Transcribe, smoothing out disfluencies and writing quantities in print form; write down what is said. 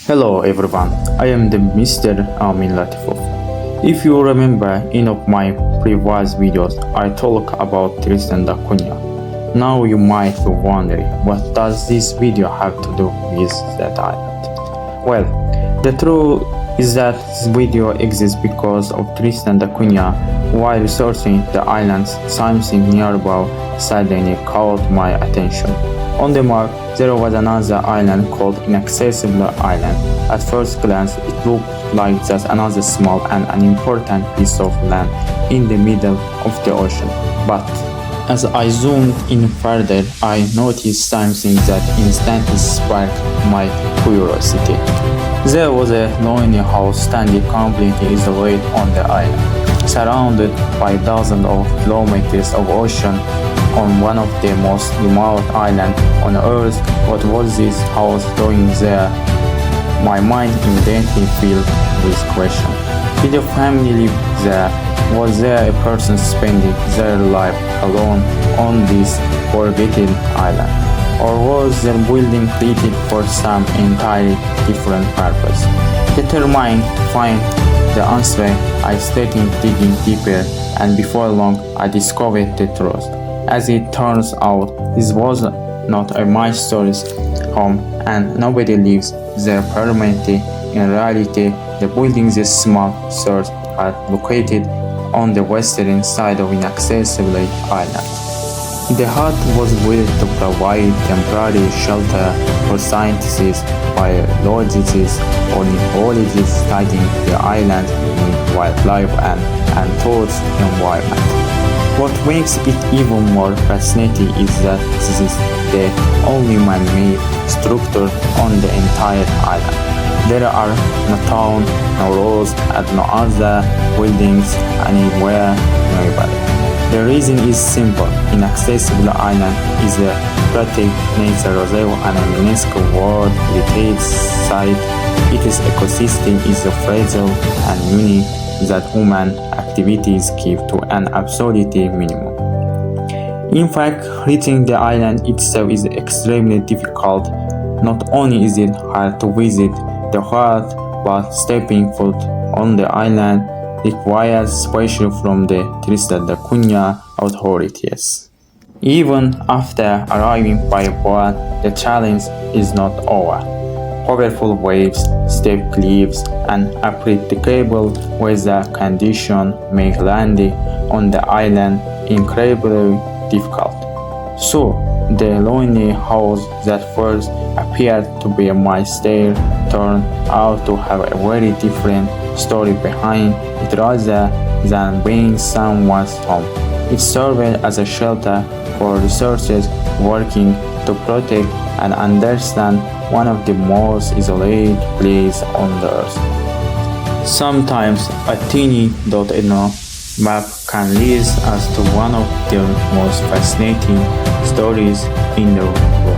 Hello everyone, I am the Mr. Amin Latifov. If you remember in of my previous videos, I talk about Tristan da Cunha. Now you might be wondering, what does this video have to do with that island? Well, the truth is that this video exists because of Tristan da Cunha. While researching the islands, something nearby suddenly caught my attention. On the map, there was another island called Inaccessible Island. At first glance, it looked like just another small and unimportant piece of land in the middle of the ocean. But as I zoomed in further, I noticed something that instantly sparked my curiosity. There was a lonely house standing completely isolated on the island, surrounded by dozens of kilometers of ocean on one of the most remote islands on Earth. What was this house doing there? My mind immediately filled with questions. Did a family live there? Was there a person spending their life alone on this forgotten island? Or was their building created for some entirely different purpose? Determined to find the answer, I started digging deeper, and before long I discovered the truth. As it turns out, this was not a my story's home, and nobody lives there permanently. In reality, the building this small church are located on the western side of Inaccessible Island. The hut was built to provide temporary shelter for scientists, biologists, ornithologists studying the island's wildlife and untouched environment. What makes it even more fascinating is that this is the only man-made structure on the entire island. There are no town, no roads, and no other buildings anywhere nearby. The reason is simple. Inaccessible Island is a protected nature reserve and a UNESCO World Heritage Site. Its ecosystem is so fragile and unique that human activities keep to an absolute minimum. In fact, reaching the island itself is extremely difficult. Not only is it hard to visit the hut, but stepping foot on the island requires special from the Tristan da Cunha authorities. Even after arriving by boat, the challenge is not over. Powerful waves, steep cliffs, and unpredictable weather conditions make landing on the island incredibly difficult. So, the lonely house that first appeared to be a mistake turned out to have a very different story behind it rather than being someone's home. It served as a shelter for researchers working to protect and understand one of the most isolated places on the earth. Sometimes a teeny dot in a map can lead us to one of the most fascinating stories in the world.